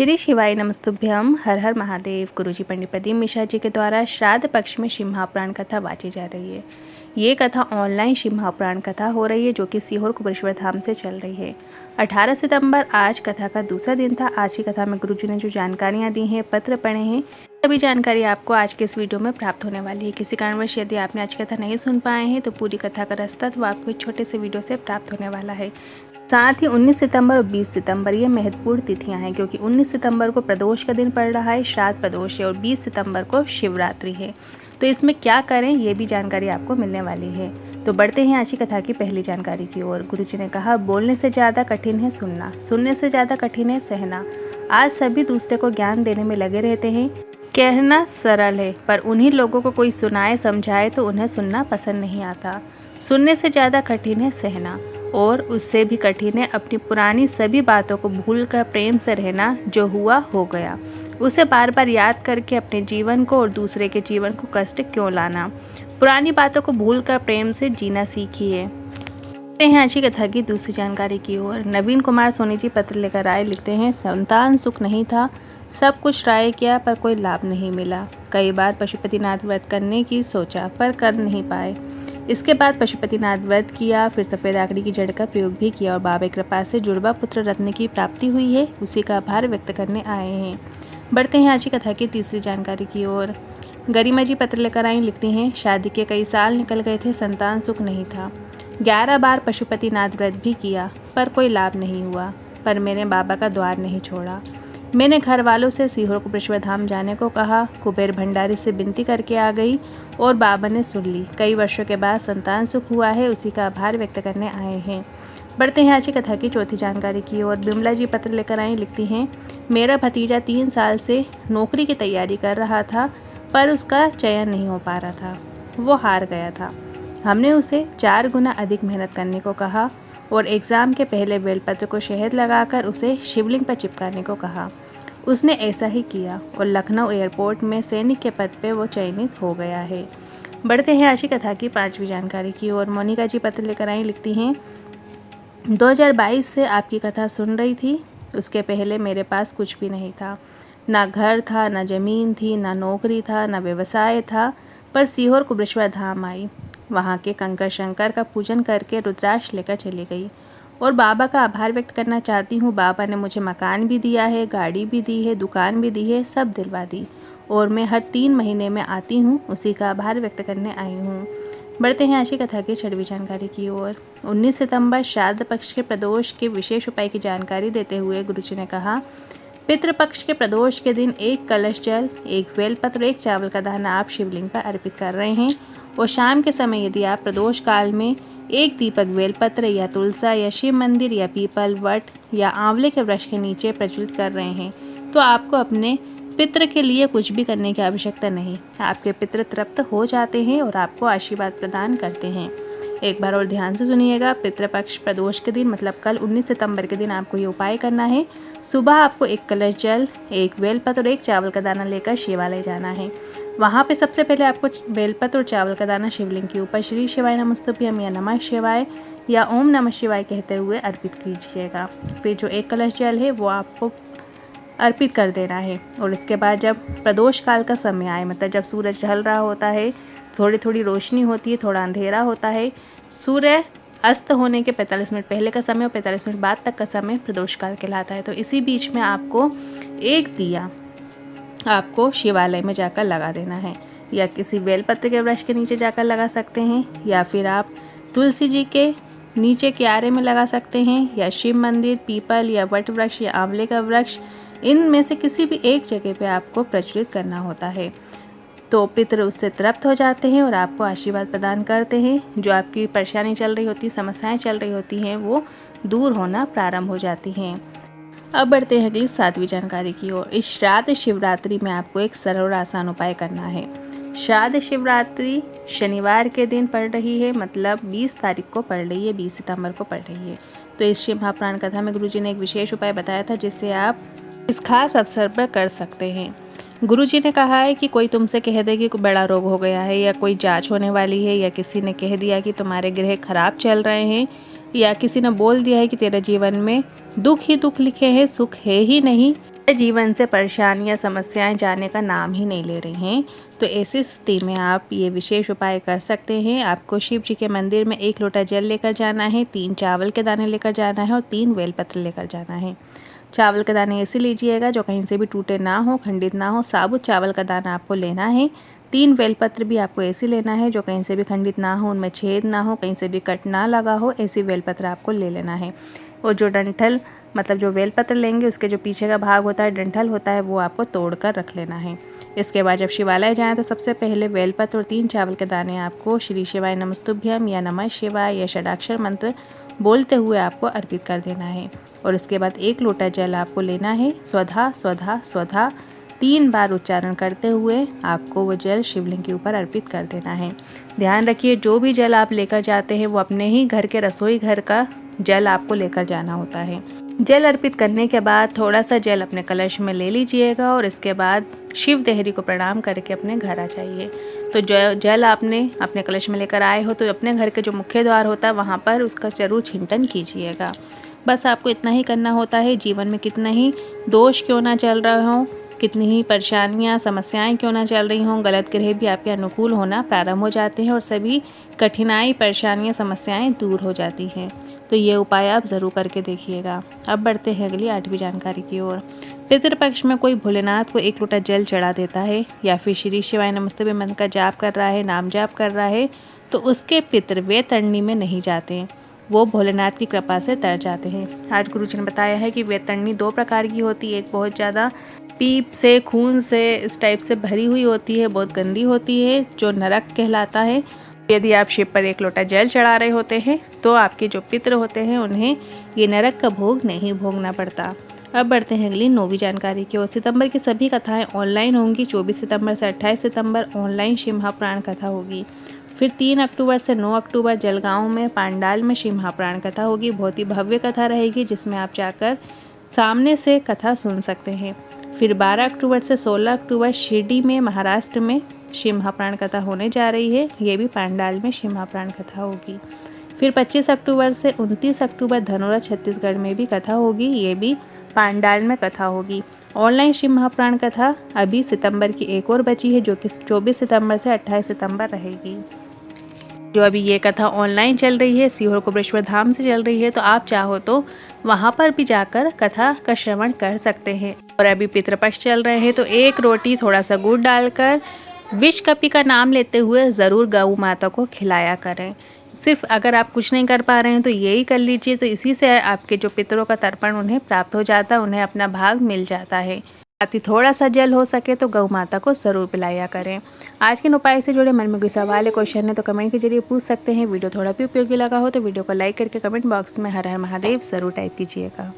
श्री शिवाय नमस्तुभ्यम। हर हर महादेव। गुरुजी पंडित प्रदीप मिश्रा जी के द्वारा श्राद्ध पक्ष में शिव महापुराण कथा वाची जा रही है। ये कथा ऑनलाइन शिव महापुराण कथा हो रही है जो कि सीहोर कुबेरेश्वर धाम से चल रही है। 18 सितंबर आज कथा का दूसरा दिन था। आज की कथा में गुरुजी ने जो जानकारियाँ दी हैं, पत्र पढ़े हैं, सभी जानकारी आपको आज के इस वीडियो में प्राप्त होने वाली है। किसी कारणवश यदि आपने आज की कथा नहीं सुन पाए हैं तो पूरी कथा का रसतत्व आपको एक छोटे से वीडियो से प्राप्त होने वाला है। साथ ही 19 सितंबर और 20 सितंबर ये महत्वपूर्ण तिथियां हैं क्योंकि 19 सितंबर को प्रदोष का दिन पड़ रहा है, श्राद्ध प्रदोष है, और 20 सितंबर को शिवरात्रि है। तो इसमें क्या करें ये भी जानकारी आपको मिलने वाली है। तो बढ़ते हैं आज की कथा की पहली जानकारी की ओर। गुरुजी ने कहा, बोलने से ज़्यादा कठिन है सुनना, सुनने से ज़्यादा कठिन है सहना। आज सभी दूसरे को ज्ञान देने में लगे रहते हैं। कहना सरल है पर उन्हीं लोगों को कोई सुनाए समझाए तो उन्हें सुनना पसंद नहीं आता। सुनने से ज़्यादा कठिन है सहना, और उससे भी कठिन है अपनी पुरानी सभी बातों को भूलकर प्रेम से रहना। जो हुआ हो गया, उसे बार बार याद करके अपने जीवन को और दूसरे के जीवन को कष्ट क्यों लाना। पुरानी बातों को भूलकर प्रेम से जीना सीखिए। आज की कथा की दूसरी जानकारी की ओर। नवीन कुमार सोनी जी पत्र लेकर आए। लिखते हैं, संतान सुख नहीं था, सब कुछ ट्राई किया पर कोई लाभ नहीं मिला। कई बार पशुपतिनाथ व्रत करने की सोचा पर कर नहीं पाए। इसके बाद पशुपतिनाथ व्रत किया, फिर सफ़ेद आकड़ी की जड़ का प्रयोग भी किया और बाबा की कृपा से जुड़वा पुत्र रत्न की प्राप्ति हुई है। उसी का आभार व्यक्त करने आए हैं। बढ़ते हैं आज की कथा की तीसरी जानकारी की ओर। गरिमा जी पत्र लेकर आई। लिखती हैं, शादी के कई साल निकल गए थे, संतान सुख नहीं था। 11 बार पशुपतिनाथ व्रत भी किया पर कोई लाभ नहीं हुआ। पर मैंने बाबा का द्वार नहीं छोड़ा। मैंने घर वालों से सीहोर कुबेरेश्वर धाम जाने को कहा। कुबेर भंडारी से विनती करके आ गई और बाबा ने सुन ली। कई वर्षों के बाद संतान सुख हुआ है, उसी का आभार व्यक्त करने आए हैं। बढ़ते हैं आज की कथा की चौथी जानकारी की ओर। बिमला जी पत्र लेकर आई। लिखती हैं, मेरा भतीजा 3 साल से नौकरी की तैयारी कर रहा था पर उसका चयन नहीं हो पा रहा था। वो हार गया था। हमने उसे 4 गुना अधिक मेहनत करने को कहा और एग्ज़ाम के पहले बेलपत्र को शहद लगाकर उसे शिवलिंग पर चिपकाने को कहा। उसने ऐसा ही किया और लखनऊ एयरपोर्ट में सैनिक के पद पे वो चयनित हो गया है। बढ़ते हैं आज की कथा की 5वीं जानकारी की ओर। मोनिका जी पत्र लेकर आई। लिखती हैं, 2022 से आपकी कथा सुन रही थी। उसके पहले मेरे पास कुछ भी नहीं था, ना घर था, ना ज़मीन थी, ना नौकरी था, ना व्यवसाय था। पर सीहोर कुबेरेश्वर धाम आई, वहाँ के कंकर शंकर का पूजन करके रुद्राक्ष लेकर चली गई और बाबा का आभार व्यक्त करना चाहती हूँ। बाबा ने मुझे मकान भी दिया है, गाड़ी भी दी है, दुकान भी दी है, सब दिलवा दी और मैं हर 3 महीने में आती हूँ, उसी का आभार व्यक्त करने आई हूँ। बढ़ते हैं आज की कथा की 6वीं जानकारी की ओर। 19 सितंबर श्राद्ध पक्ष के प्रदोष के विशेष उपाय की जानकारी देते हुए गुरुजी ने कहा, पितृपक्ष के प्रदोष के दिन 1 कलश जल, 1 बेलपत्र, 1 चावल का दाना आप शिवलिंग पर अर्पित कर रहे हैं और शाम के समय यदि आप प्रदोष काल में 1 दीपक बेलपत्र या तुलसा या शिव मंदिर या पीपल, वट या आंवले के वृक्ष के नीचे प्रज्वलित कर रहे हैं तो आपको अपने पितृ के लिए कुछ भी करने की आवश्यकता नहीं। आपके पितृ तृप्त हो जाते हैं और आपको आशीर्वाद प्रदान करते हैं। एक बार और ध्यान से सुनिएगा। पितृपक्ष प्रदोष के दिन मतलब कल 19 सितंबर के दिन आपको ये उपाय करना है। सुबह आपको 1 कलश जल, 1 बेलपत्र और 1 चावल का दाना लेकर शिवालय जाना है। वहाँ पे सबसे पहले आपको बेलपत्र और चावल का दाना शिवलिंग के ऊपर श्री शिवाय नमस्तुभ्यम या नमः शिवाय या ओम नमः शिवाय कहते हुए अर्पित कीजिएगा। फिर जो 1 कलश जल है वो आपको अर्पित कर देना है और इसके बाद जब प्रदोष काल का समय आए, मतलब जब सूरज ढल रहा होता है, थोड़ी थोड़ी रोशनी होती है, थोड़ा अंधेरा होता है, सूर्य अस्त होने के 45 मिनट पहले का समय और 45 मिनट बाद तक का समय प्रदोष काल कहलाता है। तो इसी बीच में आपको 1 दिया आपको शिवालय में जाकर लगा देना है या किसी बेलपत्र के वृक्ष के नीचे जाकर लगा सकते हैं या फिर आप तुलसी जी के नीचे क्यारे में लगा सकते हैं या शिव मंदिर, पीपल या वट वृक्ष या आंवले का वृक्ष, इनमें से किसी भी एक जगह पे आपको प्रज्वलित करना होता है। तो पितृ उससे तृप्त हो जाते हैं और आपको आशीर्वाद प्रदान करते हैं। जो आपकी परेशानी चल रही होती, समस्याएं चल रही होती हैं, वो दूर होना प्रारंभ हो जाती हैं। अब बढ़ते हैं अगली 7वीं जानकारी की ओर। इस श्राद्ध शिवरात्रि में आपको एक सरल और आसान उपाय करना है। श्राद्ध शिवरात्रि शनिवार के दिन पड़ रही है, मतलब 20 तारीख को पड़ रही है, 20 सितंबर को पड़ रही है। तो इस शिव महापुराण कथा में गुरुजी ने एक विशेष उपाय बताया था जिससे आप इस खास अवसर पर कर सकते हैं। गुरुजी ने कहा है कि कोई तुमसे कह दे कि कोई बड़ा रोग हो गया है या कोई जांच होने वाली है या किसी ने कह दिया कि तुम्हारे ग्रह खराब चल रहे हैं या किसी ने बोल दिया है कि तेरे जीवन में दुख ही दुख लिखे हैं, सुख है ही नहीं, जीवन से परेशानियां समस्याएं जाने का नाम ही नहीं ले रही हैं, तो ऐसी स्थिति में आप ये विशेष उपाय कर सकते हैं। आपको शिव जी के मंदिर में 1 लोटा जल लेकर जाना है, 3 चावल के दाने लेकर जाना है और 3 बेलपत्र लेकर जाना है। चावल के दाने ऐसे लीजिएगा जो कहीं से भी टूटे ना हो, खंडित ना हो। साबुत चावल का दाना आपको लेना है। 3 बेलपत्र भी आपको ऐसे लेना है जो कहीं से भी खंडित ना हो, उनमें छेद ना हो, कहीं से भी कट ना लगा हो, ऐसी बेलपत्र आपको ले लेना है। और जो डंठल मतलब जो बेलपत्र लेंगे उसके जो पीछे का भाग होता है, डंठल होता है, वो आपको तोड़ कर रख लेना है। इसके बाद जब शिवालय जाएं तो सबसे पहले बेलपत्र और 3 चावल के दाने आपको श्री शिवाय नमस्तुभ्यम या नमः शिवाय या षडाक्षर मंत्र बोलते हुए आपको अर्पित कर देना है। और इसके बाद 1 लोटा जल आपको लेना है। स्वधा स्वधा स्वधा 3 बार उच्चारण करते हुए आपको वो जल शिवलिंग के ऊपर अर्पित कर देना है। ध्यान रखिए, जो भी जल आप लेकर जाते हैं वो अपने ही घर के रसोई घर का जल आपको लेकर जाना होता है। जल अर्पित करने के बाद थोड़ा सा जल अपने कलश में ले लीजिएगा और इसके बाद शिव देहरी को प्रणाम करके अपने घर आ जाइए। तो जो जल आपने अपने कलश में लेकर आए हो तो अपने घर के जो मुख्य द्वार होता है वहाँ पर उसका जरूर छिंटन कीजिएगा। बस आपको इतना ही करना होता है। जीवन में कितना ही दोष क्यों ना चल रहे हों, कितनी ही परेशानियां समस्याएं क्यों ना चल रही हों, गलत ग्रह भी आपके अनुकूल होना प्रारंभ हो जाते हैं और सभी कठिनाई परेशानियां समस्याएं दूर हो जाती हैं। तो ये उपाय आप ज़रूर करके देखिएगा। अब बढ़ते हैं अगली 8वीं जानकारी की ओर। पितृपक्ष में कोई भोलेनाथ को 1 लोटा जल चढ़ा देता है या फिर श्री शिवाय नमस्तुभ्यम मंत्र का जाप कर रहा है, नाम जाप कर रहा है, तो उसके पितृ वैतरणी में नहीं जाते, वो भोलेनाथ की कृपा से तर जाते हैं। आज गुरुजी ने बताया है कि वैतरणी 2 प्रकार की होती है। एक बहुत ज़्यादा पीप से, खून से, इस टाइप से भरी हुई होती है, बहुत गंदी होती है, जो नरक कहलाता है। यदि आप शिव पर 1 लोटा जल चढ़ा रहे होते हैं तो आपके जो पितृ होते हैं उन्हें ये नरक का भोग नहीं भोगना पड़ता। अब बढ़ते हैं अगली 9वीं जानकारी की ओर। सितंबर की सभी कथाएं ऑनलाइन होंगी। 24 सितंबर से 28 सितंबर ऑनलाइन शिव महापुराण कथा होगी। फिर 3 अक्टूबर से 9 अक्टूबर जलगांव में पांडाल में शिव महापुराण कथा होगी। बहुत ही भव्य कथा रहेगी जिसमें आप जाकर सामने से कथा सुन सकते हैं। फिर 12 अक्टूबर से 16 अक्टूबर शिरडी में महाराष्ट्र में शिव महापुराण कथा होने जा रही है। ये भी पांडाल में शिव महापुराण कथा होगी। फिर 25 अक्टूबर से 29 अक्टूबर धनोरा छत्तीसगढ़ में भी कथा होगी। ये भी पांडाल में कथा होगी। ऑनलाइन शिव महापुराण कथा अभी सितंबर की एक और बची है जो कि 24 सितंबर से 28 सितंबर रहेगी। जो अभी ये कथा ऑनलाइन चल रही है, सीहोर कुबेश्वर धाम से चल रही है, तो आप चाहो तो वहाँ पर भी जाकर कथा का श्रवण कर सकते हैं। और अभी पितृपक्ष चल रहे हैं तो 1 रोटी थोड़ा सा गुड़ डालकर विष कपि का नाम लेते हुए ज़रूर गौ माता को खिलाया करें। सिर्फ अगर आप कुछ नहीं कर पा रहे हैं तो यही कर लीजिए, तो इसी से आपके जो पितरों का तर्पण उन्हें प्राप्त हो जाता है, उन्हें अपना भाग मिल जाता है। साथ ही थोड़ा सा जल हो सके तो गौ माता को ज़रूर पिलाया करें। आज के उपाय से जुड़े मन में कोई सवाल है, क्वेश्चन है तो कमेंट के जरिए पूछ सकते हैं। वीडियो थोड़ा भी उपयोगी लगा हो तो वीडियो को लाइक करके कमेंट बॉक्स में हर हर महादेव ज़रूर टाइप कीजिएगा।